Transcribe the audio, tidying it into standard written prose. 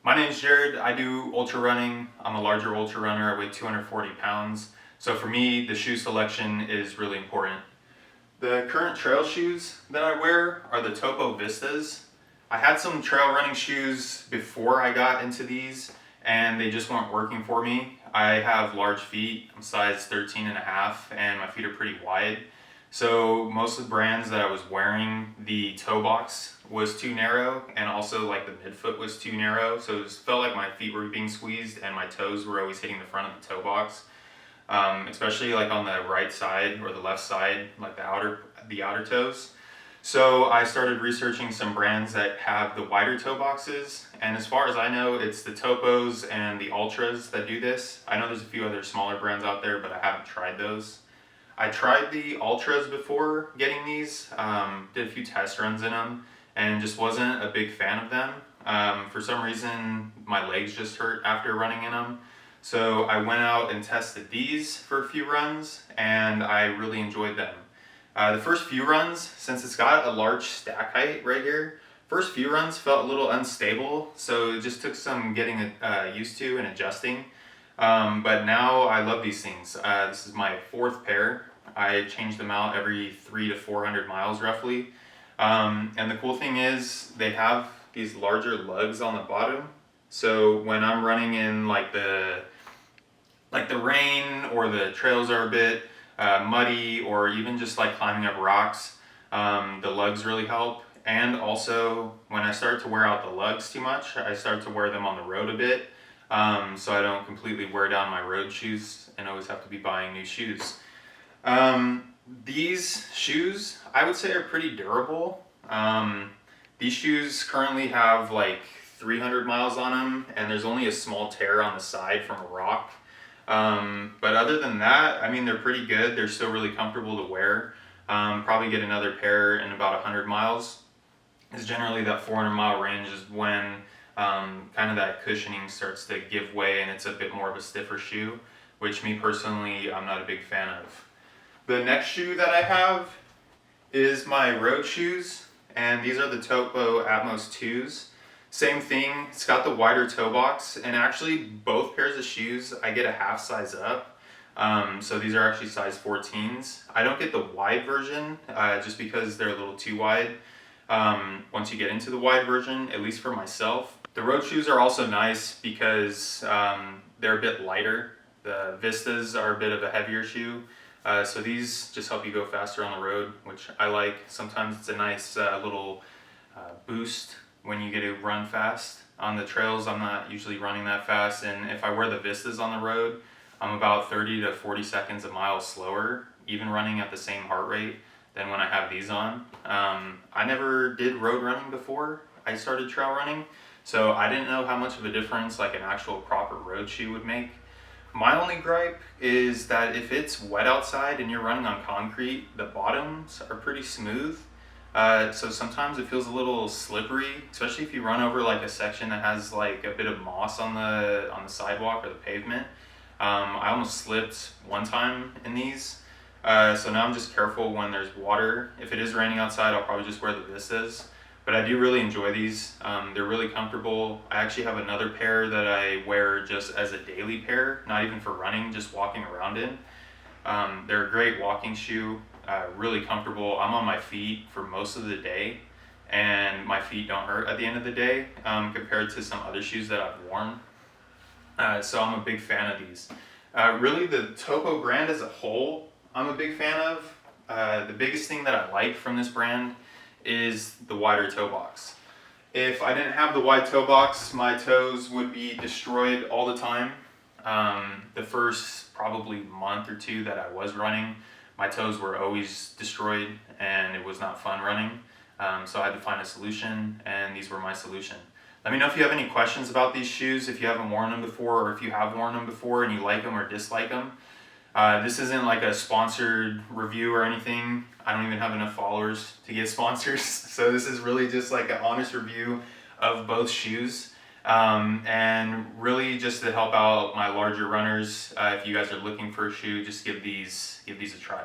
My name's Jared. I do ultra running. I'm a larger ultra runner. I weigh 240 pounds. So for me, the shoe selection is really important. The current trail shoes that I wear are the Topo Vistas. I had some trail running shoes before I got into these and they just weren't working for me. I have large feet. I'm size 13 and a half and my feet are pretty wide. So most of the brands that I was wearing, the toe box was too narrow and also like the midfoot was too narrow. So it just felt like my feet were being squeezed and my toes were always hitting the front of the toe box. Especially like on the right side or the left side, like the outer toes. So I started researching some brands that have the wider toe boxes, and as far as I know, it's the Topos and the Ultras that do this. I know there's a few other smaller brands out there, but I haven't tried those. I tried the Ultras before getting these, did a few test runs in them, and just wasn't a big fan of them. For some reason, my legs just hurt after running in them. So I went out and tested these for a few runs, and I really enjoyed them. The first few runs, since it's got a large stack height right here, first few runs felt a little unstable, so it just took some getting used to and adjusting. But now I love these things. This is my fourth pair. I change them out every 300 to 400 miles roughly. And the cool thing is they have these larger lugs on the bottom. So when I'm running in like the rain or the trails are a bit muddy, or even just like climbing up rocks, the lugs really help. And also when I start to wear out the lugs too much, I start to wear them on the road a bit, so I don't completely wear down my road shoes and always have to be buying new shoes. These shoes I would say are pretty durable. These shoes currently have like 300 miles on them, and there's only a small tear on the side from a rock. But other than that, I mean, they're pretty good. They're still really comfortable to wear. Probably get another pair in about 100 miles. Is generally that 400-mile range is when kind of that cushioning starts to give way and it's a bit more of a stiffer shoe, which me personally, I'm not a big fan of. The next shoe that I have is my road shoes, and these are the Topo Atmos 2s. Same thing, it's got the wider toe box, and actually both pairs of shoes I get a half size up. So these are actually size 14s. I don't get the wide version just because they're a little too wide. Once you get into the wide version, at least for myself. The road shoes are also nice because they're a bit lighter. The Vistas are a bit of a heavier shoe. So these just help you go faster on the road, which I like. Sometimes it's a nice little boost when you get to run fast. On the trails, I'm not usually running that fast, and if I wear the Vistas on the road, I'm about 30 to 40 seconds a mile slower, even running at the same heart rate than when I have these on. I never did road running before I started trail running, so I didn't know how much of a difference like an actual proper road shoe would make. My only gripe is that if it's wet outside and you're running on concrete, the bottoms are pretty smooth. So sometimes it feels a little slippery, especially if you run over like a section that has like a bit of moss on the sidewalk or the pavement. I almost slipped one time in these. So now I'm just careful when there's water. If it is raining outside, I'll probably just wear the Vistas. But I do really enjoy these. They're really comfortable. I actually have another pair that I wear just as a daily pair, not even for running, just walking around in. They're a great walking shoe. Really comfortable. I'm on my feet for most of the day, and my feet don't hurt at the end of the day compared to some other shoes that I've worn. So I'm a big fan of these. Really, the Topo brand as a whole, I'm a big fan of. The biggest thing that I like from this brand is the wider toe box. If I didn't have the wide toe box, my toes would be destroyed all the time. The first probably month or two that I was running, my toes were always destroyed and it was not fun running. So I had to find a solution, and these were my solution. Let me know if you have any questions about these shoes, if you haven't worn them before, or if you have worn them before and you like them or dislike them. This isn't like a sponsored review or anything. I don't even have enough followers to get sponsors. So this is really just like an honest review of both shoes. And really just to help out my larger runners. If you guys are looking for a shoe, just give these a try.